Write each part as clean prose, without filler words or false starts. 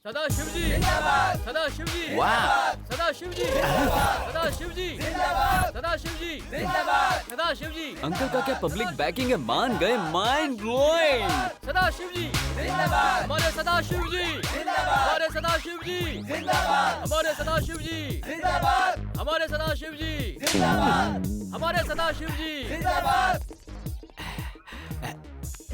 सदा शिव जी जिंदाबाद, सदा शिव जी जिंदाबाद, सदा शिव जी जिंदाबाद, सदा शिव जी जिंदाबाद, सदा शिव जी जिंदाबाद, सदा शिव जी। अंकल का क्या पब्लिक बैकिंग है, मान गए, माइंड ब्लोइंग। सदा शिव जी जिंदाबाद, हमारे सदा शिव जी जिंदाबाद, हमारे सदा शिव जी जिंदाबाद, हमारे सदा शिव जी जिंदाबाद, हमारे सदा शिव जी जिंदाबाद, हमारे सदा शिव जी जिंदाबाद।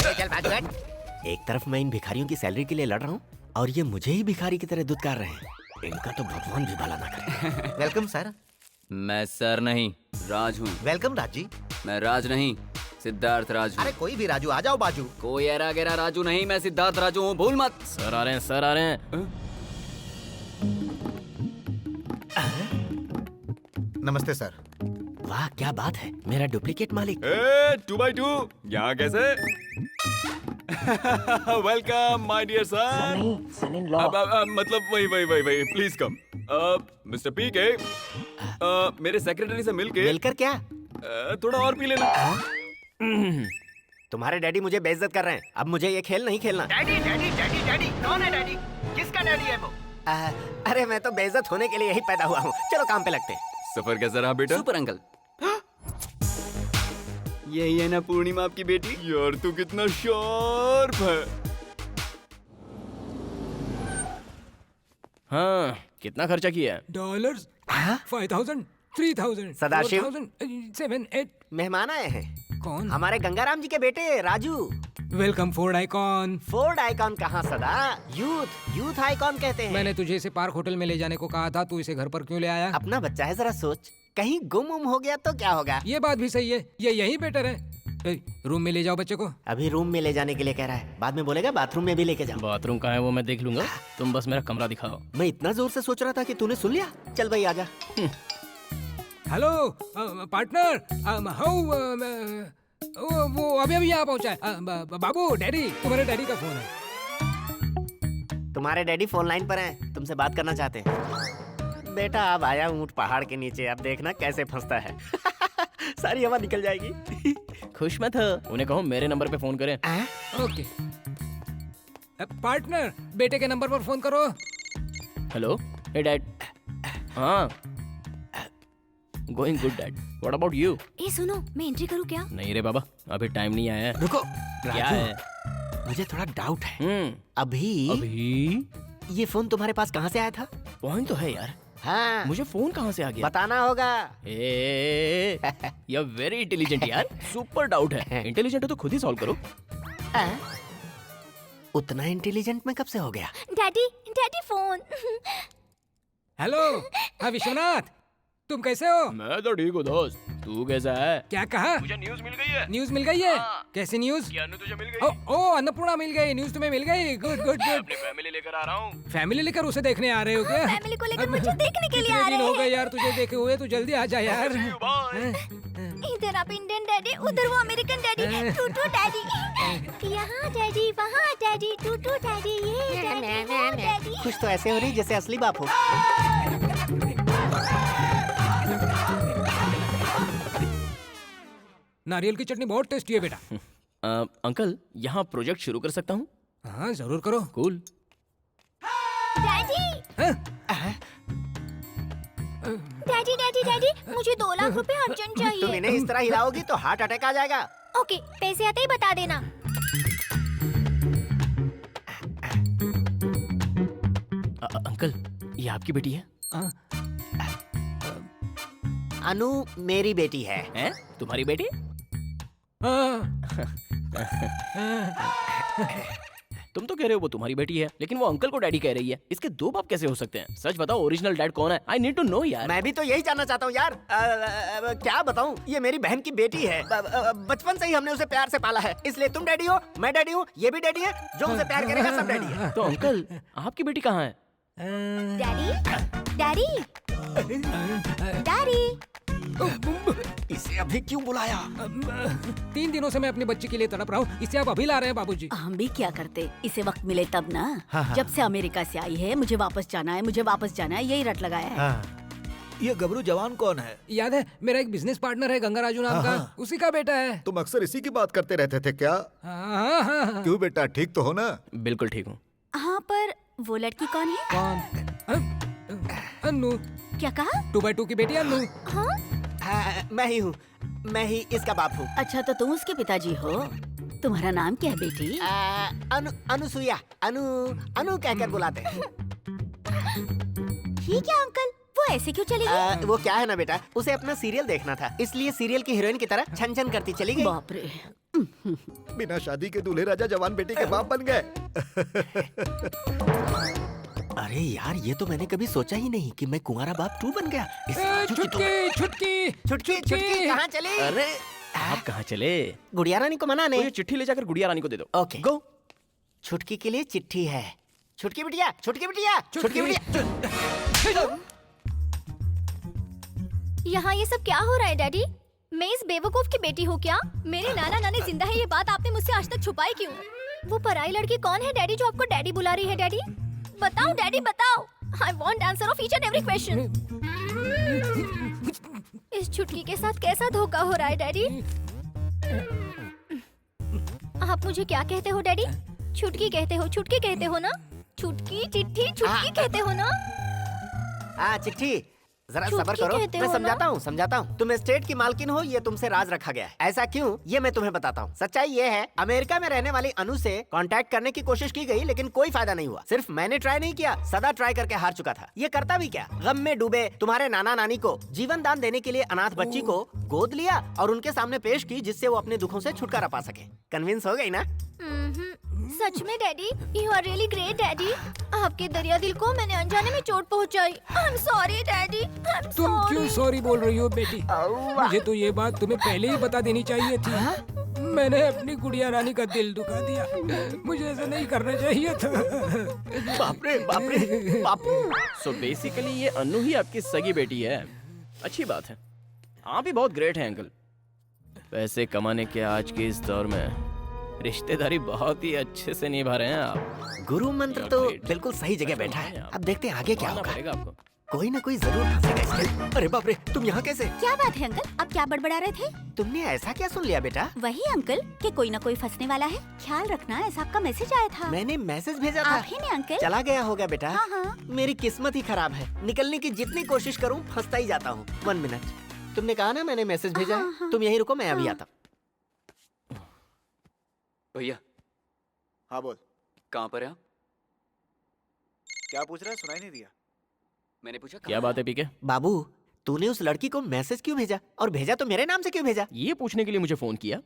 चल बाजू हट। एक तरफ मैं इन भिखारियों की सैलरी के लिए लड़ रहा हूँ और ये मुझे ही भिखारी की तरह दुत्कार रहे हैं। इनका तो भगवान भी भला ना करे। Welcome sir. मैं सर नहीं, राज हूँ। वेलकम राज जी। मैं राज नहीं, सिद्धार्थ राज हूँ। अरे कोई भी राजू, आ जाओ बाजू। कोई एरा गेरा राजू नहीं, मैं सिद्धार्थ राजू हूँ, भूल मत। सर आ रहे हैं, सर आ रहे हैं। नमस्ते सर। वाह क्या बात है, मेरा डुप्लीकेट मालिक। 2x2 यहाँ कैसे? Welcome my dear sir. मतलब वही प्लीज कम। मिस्टर पी के मेरे सेक्रेटरी से मिलकर क्या? थोड़ा और पी लेना। तुम्हारे डैडी मुझे बेइज्जत कर रहे हैं, अब मुझे ये खेल नहीं खेलना। डैडी डैडी डैडी डैडी कौन है डैडी? किसका डैडी है वो? अरे मैं तो बेइज्जत होने के लिए यही पैदा हुआ हूँ। चलो काम पे लगते हैं। सफर कैसा रहा बेटा? Super uncle. यही है ना पूर्णिमा आपकी बेटी? यार तू कितना शार्प है। हाँ, कितना खर्चा किया है? डॉलर्स 5000, 3000, सदाशिव। 4000, 7, 8। मेहमान आए हैं। कौन? हमारे गंगाराम जी के बेटे Raju. Welcome Ford icon. Ford icon कहाँ सदा, यूथ आइकॉन कहते हैं। मैंने तुझे इसे पार्क होटल में ले जाने को कहा था, तू इसे घर पर क्यों ले आया? अपना बच्चा है, जरा सोच, कहीं गुम हो गया तो क्या होगा? ये बात भी सही है, ये यही बेटर है। रूम में ले जाओ बच्चे को। अभी रूम में ले जाने के लिए कह रहा है, बाद में बोलेगा बाथरूम में भी लेके जाओ। बाथरूम कहाँ है वो मैं देख लूंगा, तुम बस मेरा कमरा दिखाओ। मैं इतना जोर से सोच रहा था कि तूने सुन लिया। चल भाई आजा। हेलो पार्टनर, वो अभी यहाँ पहुँचा है। बाबू डैडी, तुम्हारे डैडी का फोन है। तुम्हारे डैडी फोन लाइन पर हैं, तुमसे बात करना चाहते हैं। बेटा अब आया ऊंट पहाड़ के नीचे, अब देखना कैसे फंसता है। सारी हवा निकल जाएगी। खुश मत हो, उन्हें कहो मेरे नंबर पे फोन करें। ओके पार्टनर, बेटे के नंबर पर फोन करो। Hello, hey dad. हाँ, going good dad, what about you? ए सुनो, मैं एंट्री करूँ क्या? नहीं रे बाबा, अभी टाइम नहीं आया है। रुको क्या राजू, है? मुझे थोड़ा डाउट है। अभी ये फोन तुम्हारे पास कहाँ से आया था? पॉइंट तो है यार। हाँ, मुझे फोन कहाँ से आ गया? बताना होगा। यू वेरी इंटेलिजेंट यार, सुपर डाउट है। इंटेलिजेंट हो तो खुद ही सॉल्व करो। उतना इंटेलिजेंट मैं कब से हो गया? Daddy, daddy phone. हेलो, हाँ विश्वनाथ, तुम कैसे हो? मैं तो ठीक हूँ दोस्त, तू कैसा है? क्या कहा? मुझे न्यूज़ मिल गई है। न्यूज़ मिल गई है? कैसी न्यूज़? क्या अनु तुझे मिल गई? ओ अन्नपूर्णा मिल गई, न्यूज़ तुम्हें मिल गई। Good good good. अपनी फैमिली लेकर आ रहा हूँ। फैमिली लेकर उसे देखने आ रहे हो क्या? फैमिली को लेकर मुझे देखने के लिए कितने आ दिन रहे हो गए हैं। यार तुझे देखे हुए, तू जल्दी आ जा यार। इधर आप इंडियन डैडी, उधर वो अमेरिकन डैडी, टूटू डैडी। यहाँ डैडी, वहाँ डैडी, टूटू डैडी, ये डैडी, वो डैडी। कुछ तो ऐसे हो रही जैसे असली बाप हो। नारियल की चटनी बहुत टेस्टी है बेटा। अंकल, यहाँ प्रोजेक्ट शुरू कर सकता हूँ? हाँ जरूर करो। Cool. Daddy, daddy, daddy, daddy, मुझे 2 लाख रुपए अर्जेंट तुम चाहिए। इन्हें इस तरह हिलाओगी तो हार्ट अटैक आ जाएगा। ओके, पैसे आते ही बता देना। अंकल, ये आपकी बेटी है? अनु मेरी बेटी है। हैं? तुम्हारी बेटी? तुम तो कह रहे हो वो तुम्हारी बेटी है, लेकिन वो अंकल को डैडी कह रही है। इसके 2 बाप कैसे हो सकते हैं? सच बताओ, ओरिजिनल डैड कौन है? आई नीड टू नो यार। मैं भी तो यही जानना चाहता हूँ यार। क्या बताऊँ, ये मेरी बहन की बेटी है। बचपन से ही हमने उसे प्यार से पाला है, इसलिए तुम डैडी हो, मैं डैडी हूँ, ये भी डैडी है। जो उसे प्यार करेगा सब डैडी है। तो अंकल, आपकी बेटी कहाँ है? Daddy, daddy, daddy. इसे अभी क्यों बुलाया? 3 दिनों से मैं अपनी बच्ची के लिए तड़प रहा हूँ, इसे आप अभी ला रहे हैं बाबूजी। हम भी क्या करते, इसे वक्त मिले तब ना। हाँ। जब से अमेरिका से आई है, मुझे वापस जाना है, मुझे वापस जाना है, यही रट लगाया है। ये गबरू जवान कौन है? याद है, मेरा एक बिजनेस पार्टनर है गंगाराजू नाम का, उसी का बेटा है। तुम अक्सर इसी की बात करते रहते थे क्या? हाँ। क्यों बेटा, ठीक तो हो ना? बिल्कुल ठीक हूँ। हाँ, पर वो लड़की कौन है? कौन? अन्नू, क्या कहा? 2x2 की बेटी अन्नू। हाँ? हाँ, मैं ही हूँ, मैं ही इसका बाप हूँ। अच्छा तो तुम उसके पिताजी हो। तुम्हारा नाम क्या है बेटी? अनुसुईया, अनु कहकर बुलाते हैं। ठीक है अंकल, वो ऐसे क्यों चली गई? वो क्या है ना बेटा, उसे अपना सीरियल देखना था, इसलिए सीरियल की हीरोइन की तरह छन छन करती चली गई। बाप रे। बिना शादी के दूल्हे राजा जवान बेटी के बाप बन गए। अरे यार, ये तो मैंने कभी सोचा ही नहीं कि मैं कुंवारा बाप 2 बन गया। छुटकी छुटकी छुटकी कहाँ चली? अरे आप कहाँ चले? गुड़िया रानी को तो मनाने। ये चिट्ठी ले जाकर गुड़िया रानी को दे दो। Okay go. छुटकी के लिए चिट्ठी है। छुटकी बिटिया, छुटकी बिटिया, छुटकी बिटिया। यहाँ ये सब क्या हो रहा है डैडी? मैं इस बेवकूफ की बेटी हूँ क्या? मेरे नाना नानी जिंदा है, ये बात आपने मुझसे आज तक छुपाई क्यों? वो पराई लड़की कौन है डैडी जो आपको डैडी बुला रही है? डैडी बताओ, डैडी बताओ। I want answer of each and every question. इस छुटकी के साथ कैसा धोखा हो रहा है डैडी? आप मुझे क्या कहते हो डैडी? छुटकी कहते हो, छुटकी कहते हो ना? छुटकी चिट्ठी छुटकी कहते हो ना? चिट्ठी, जरा छुटकी सब्र करो, कहते मैं हो ना? समझाता हूँ। तुम स्टेट की मालकिन हो, ये तुमसे राज रखा गया है। ऐसा क्यों, ये मैं तुम्हें बताता हूँ। सच्चाई ये है, अमेरिका में रहने वाली अनु से कांटेक्ट करने की कोशिश की गई, लेकिन कोई फायदा नहीं हुआ। सिर्फ मैंने ट्राई नहीं किया, सदा ट्राई करके हार चुका था। ये करता भी क्या, गम में डूबे तुम्हारे नाना नानी को जीवन दान देने के लिए अनाथ बच्ची को गोद लिया और उनके सामने पेश की, जिससे वो अपने दुखों से छुटकारा पा सके। कन्विंस हो गई ना? सच में daddy, you are really great daddy. आपके दरिया दिल को मैंने अनजाने में चोट पहुंचाई। I am sorry daddy, I am तुम क्यों सॉरी। सॉरी बोल रही हो बेटी? मुझे तो ये बात तुम्हें पहले ही बता देनी चाहिए थी। मैंने अपनी गुड़िया रानी का दिल दुखा दिया। मुझे ऐसा नहीं करना चाहिए था। बाप रे बाप रे बापू। सो बेसिकली ये अन्नू ही आपकी सगी बेटी है। अच्छी बात है, आप ही बहुत ग्रेट हैं अंकल। पैसे कमाने के आज के इस दौर में रिश्तेदारी बहुत ही अच्छे से निभा रहे हैं आप। गुरु मंत्र तो बिल्कुल सही जगह बैठा है। अब देखते हैं आगे क्या मानना होगा। पड़ेगा आपको। कोई ना कोई जरूर फंसेगा इसमें। अरे बाप रे, तुम यहाँ कैसे? क्या बात है अंकल, आप क्या बड़बड़ा रहे थे? तुमने ऐसा क्या सुन लिया बेटा? वही अंकल कि कोई ना कोई फंसने वाला है। ख्याल रखना, ऐसा आपका मैसेज आया था। मैंने मैसेज भेजा था। आप ही ने अंकल? चला गया होगा बेटा। हाँ, हाँ। मेरी किस्मत ही खराब है, निकलने की जितनी कोशिश करूँ फंसता ही जाता हूँ। 1 मिनट, तुमने कहा ना मैंने मैसेज भेजा हाँ, है, हाँ। तुम यहीं रुको, मैं अभी आता हूँ। भैया हाँ बोल, कहाँ पर है आप? क्या पूछ रहा है? सुनाई नहीं दिया। मैंने पूछा क्या बात है पीके? बाबू, तूने उस लड़की को मैसेज क्यों भेजा, और भेजा तो मेरे नाम से क्यों भेजा? ये पूछने के लिए मुझे फोन किया?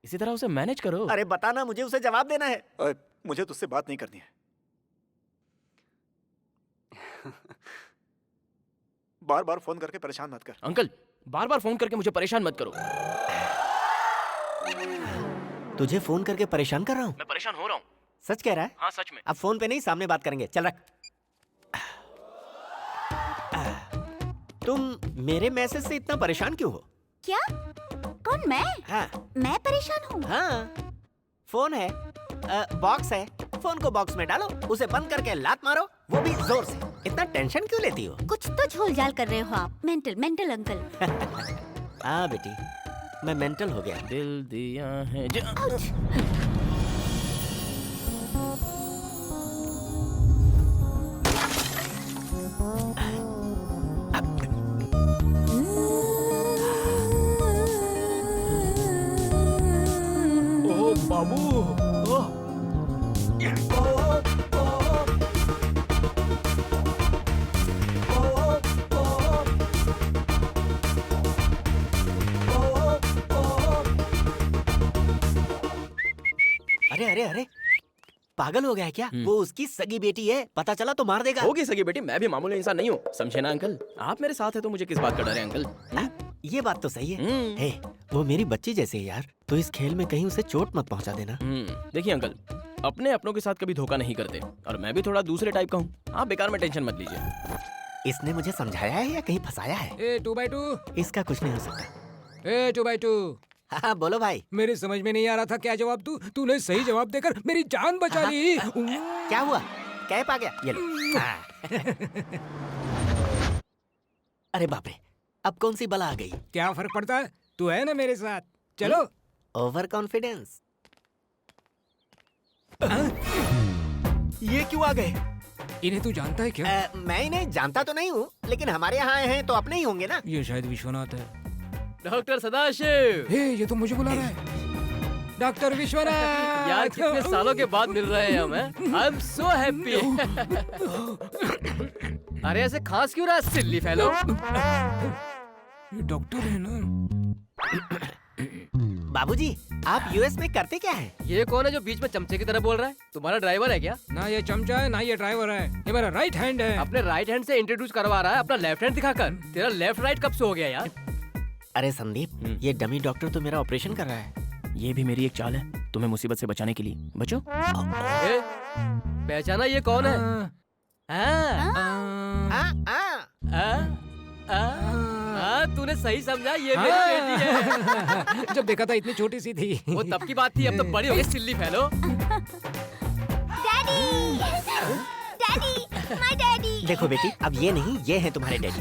इसी तरह उसे मैनेज करो। अरे बताना, मुझे उसे जवाब देना है। ओए, मुझे तुझसे बात नहीं करनी है। बार बार फोन करके परेशान मत कर। अंकल, बार बार फोन करके मुझे परेशान मत करो। तुझे फोन करके परेशान कर रहा हूँ? मैं परेशान हो रहा हूँ। सच कह रहा है? हाँ सच में। अब फोन पे नहीं, सामने बात करेंगे। चल रख। तुम मेरे मैसेज से इतना परेशान क्यों हो? क्या? कौन, मैं? हाँ मैं परेशान हूँ? हाँ, फोन है, बॉक्स है, फोन को बॉक्स में डालो, उसे बंद करके लात मारो, वो भी जोर से। इतना टेंशन क्यों लेती हो? कुछ तो झोल झाल कर रहे हो आप। Mental uncle. हाँ बेटी, मैं मेंटल हो गया। दिल दिया है ओ बाबू, अरे अरे अरे, पागल हो गया है क्या? वो उसकी सगी बेटी है, पता चला तो मार देगा। होगी सगी बेटी, मैं भी मामूली इंसान नहीं हूँ, समझे ना अंकल? आप मेरे साथ है तो मुझे किस बात का डर है अंकल? ये बात तो सही है। हे, वो मेरी बच्ची जैसी है यार, तो इस खेल में कहीं उसे चोट मत पहुंचा देना। देखिए अंकल, अपने अपनों के साथ कभी धोखा नहीं करते, और मैं भी थोड़ा दूसरे टाइप का हूँ। आप बेकार में टेंशन मत लीजिए। इसने मुझे समझाया है या कहीं फंसाया है? ए 2x2, इसका कुछ नहीं हो सकता। ए 2x2, हाँ बोलो भाई। मेरे समझ में नहीं आ रहा था क्या जवाब दूं। तूने सही जवाब देकर मेरी जान बचा ली। क्या हुआ? कैप आ गया? ये लो। हाँ। अरे बाप रे, अब कौन सी बला आ गई? क्या फर्क पड़ता है, तू है ना मेरे साथ। चलो। Over confidence. ये क्यों आ गए? इन्हें तू जानता है क्या? मैं इन्हें जानता तो नहीं हूँ, लेकिन हमारे यहाँ आए हैं तो अपने ही होंगे ना। ये शायद विश्वनाथ है। डॉक्टर सदाशिव। हे, ये तो मुझे बुला रहा है। डॉक्टर विश्वनाथ। यार कितने सालों के बाद मिल रहे हैं हम। I am so happy. अरे ऐसे खांस क्यों रहा है सिल्ली फेलो? ये डॉक्टर है ना? बाबूजी, आप यूएस में करते क्या हैं? ये कौन है जो बीच में चमचे की तरह बोल रहा है? तुम्हारा ड्राइवर है क्या? ना ये चमचा है, ना ये ड्राइवर है। ये मेरा राइट हैंड है। अपने राइट हैंड से इंट्रोड्यूस करवा रहा है अपना लेफ्ट हैंड दिखाकर। तेरा लेफ्ट राइट कब से हो गया यार? अरे संदीप, ये डमी डॉक्टर तो मेरा ऑपरेशन कर रहा है। ये भी मेरी एक चाल है तुम्हें मुसीबत से बचाने के लिए। बचो। पहचाना ये कौन है? तूने सही समझा, ये मेरी बेटी है। जब देखा था इतनी छोटी सी थी। वो तब की बात थी, अब तो बड़ी हो गई silly fellow. Daddy, daddy, my daddy. देखो बेटी, अब ये नहीं, ये है तुम्हारे डैडी।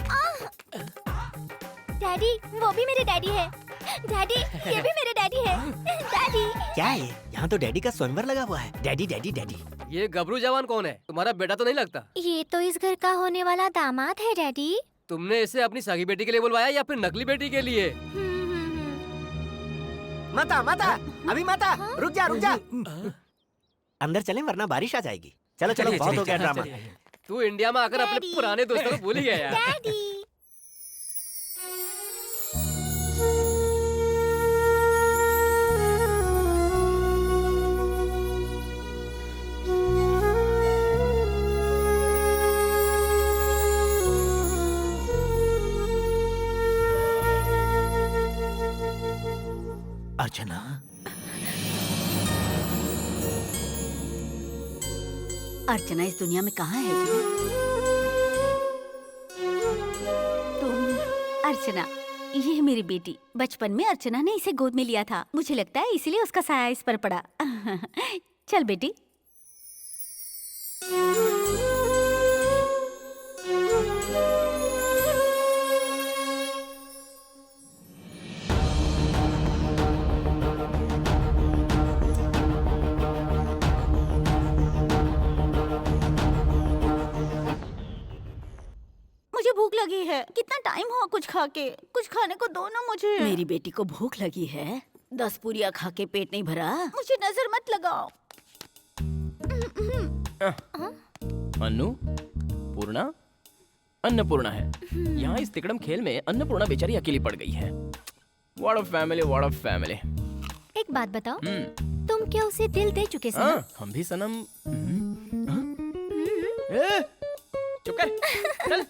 डैडी, वो भी मेरे डैडी है। डैडी, ये भी मेरे डैडी है। डैडी। क्या है ये? यहाँ तो डैडी का स्वयंवर लगा हुआ है। Daddy daddy daddy. ये गबरू जवान कौन है? तुम्हारा बेटा तो नहीं लगता? ये तो इस घर का होने वाला दामाद है डैडी। तुमने इसे अपनी सगी बेटी के लिए बुलवाया या फिर नकली बेटी के लिए? माता माता, अभी माता, रुक जा रुक जा। अंदर चलें वरना बारिश आ जाएगी। चलो चलो, बहुत हो गया ड्रामा। तू इंडिया में आकर अपने पुराने दोस्तों को भूल ही गया यार। डैडी। अर्चना, अर्चना इस दुनिया में कहाँ है जी? तुम अर्चना, ये है मेरी बेटी। बचपन में अर्चना ने इसे गोद में लिया था। मुझे लगता है इसीलिए उसका साया इस पर पड़ा। चल बेटी। मुझे भूख लगी है। कितना टाइम हुआ कुछ खा के? कुछ खाने को दो ना मुझे। मेरी बेटी को भूख लगी है? 10 पूरियां खा के पेट नहीं भरा? मुझे नजर मत लगाओ। अन्नू, पूर्णा, अन्नपूर्णा है। यहाँ इस तिकड़म खेल में अन्नपूर्णा बेचारी अकेली पड़ गई है। What a family, what a family. एक बात बताओ, तुम क्या उसे दिल दे चुके सनम? हम भी सनम। ए, चुप कर, चल।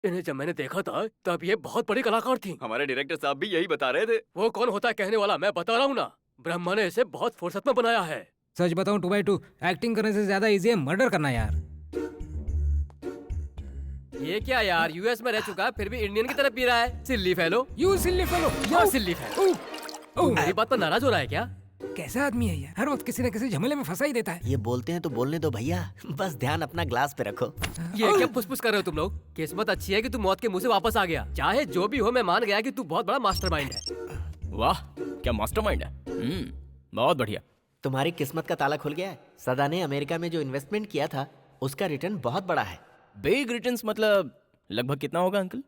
इन्हें जब मैंने देखा था तब ये बहुत बड़ी कलाकार थी। हमारे डायरेक्टर साहब भी यही बता रहे थे। वो कौन होता है कहने वाला? मैं बता रहा हूँ ना, ब्रह्मा ने इसे बहुत फुर्सत में बनाया है। सच बताऊं 2x2 एक्टिंग करने से ज्यादा इजी है मर्डर करना यार। ये क्या यार, यूएस में रह चुका है फिर भी इंडियन की तरह पी रहा है। Silly fellow. You silly fellow. या सिल्ली फेलो। मेरी बात पर नाराज हो रहा है क्या? कैसा आदमी है यार, हर वक्त किसी न किसी झमेले में फंसा ही देता है। ये बोलते हैं तो बोलने दो भैया, बस ध्यान अपना ग्लास पे रखो। ये क्या फुसफुस कर रहे हो तुम लोग? किस्मत अच्छी है कि तू मौत के मुंह से वापस आ गया। चाहे जो भी हो, मैं मान गया कि तू बहुत बड़ा मास्टरमाइंड है। वाह, क्या मास्टरमाइंड है। बहुत बढ़िया। तुम्हारी किस्मत का ताला खुल गया है। सदा ने अमेरिका में जो इन्वेस्टमेंट किया था उसका रिटर्न बहुत बड़ा है। बिग रिटर्न्स मतलब लगभग कितना होगा अंकल?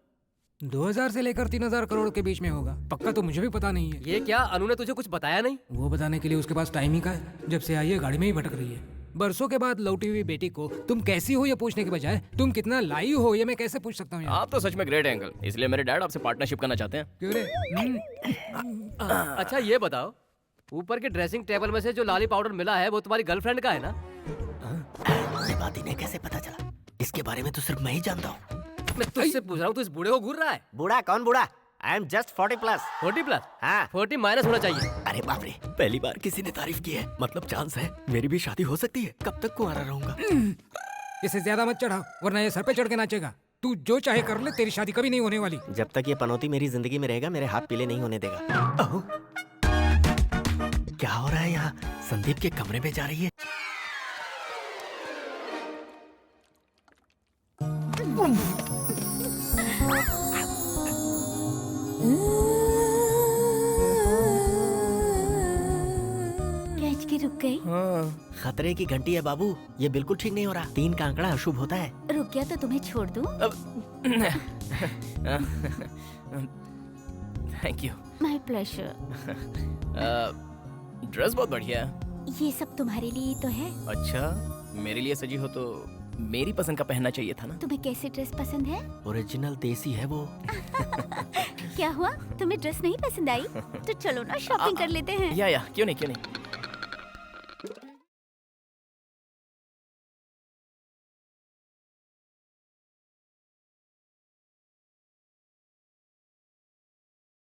2000 से लेकर 3000 करोड़ के बीच में होगा। पक्का तो मुझे भी पता नहीं है। ये क्या, अनु ने तुझे कुछ बताया नहीं? वो बताने के लिए उसके पास टाइम ही का है। जब से आई है गाड़ी में ही भटक रही है। बरसों के बाद लौटी हुई बेटी को तुम कैसी हो ये पूछने के बजाय तुम कितना लाई हो ये मैं कैसे पूछ सकता हूँ? आप तो सच में ग्रेट है अंकल, इसलिए मेरे डैड आपसे पार्टनरशिप करना चाहते हैं। क्यों रे? अच्छा ये बताओ, ऊपर के ड्रेसिंग टेबल में से जो लाली पाउडर मिला है वो तुम्हारी गर्लफ्रेंड का है ना? ये बात इन्हें कैसे पता चला? इसके बारे में तो सिर्फ मैं ही जानता हूँ। मैं तुझसे पूछ रहा हूँ, तू इस बूढ़े को घूर रहा है? बूढ़ा कौन बूढ़ा? I am just 40 plus. 40 plus? हाँ। 40 माइनस होना चाहिए। अरे बाप रे, पहली बार किसी ने तारीफ की है, मतलब चांस है मेरी भी शादी हो सकती है। कब तक कुंवारा रहूंगा? इसे ज्यादा मत चढ़ाओ वरना ये सर पे चढ़ के नाचेगा। तू जो चाहे कर ले, तेरी शादी कभी नहीं होने वाली। जब तक ये पनौती मेरी जिंदगी में रहेगा मेरे हाथ पीले नहीं होने देगा। ओह, क्या हो रहा है यहाँ? संदीप के कमरे में जा रही है। कैच के रुक गई। खतरे की घंटी है बाबू, ये बिल्कुल ठीक नहीं हो रहा। 3 का आंकड़ा अशुभ होता है। रुक गया तो तुम्हें छोड़ दूं? Thank you. My pleasure. Dress बहुत बढ़िया है। ये सब तुम्हारे लिए तो है। अच्छा, मेरे लिए सजी हो तो मेरी पसंद का पहनना चाहिए था ना। तुम्हें कैसी ड्रेस पसंद है? ओरिजिनल देसी है वो। क्या हुआ, तुम्हें ड्रेस नहीं पसंद आई? तो चलो ना शॉपिंग कर लेते हैं। या क्यों नहीं।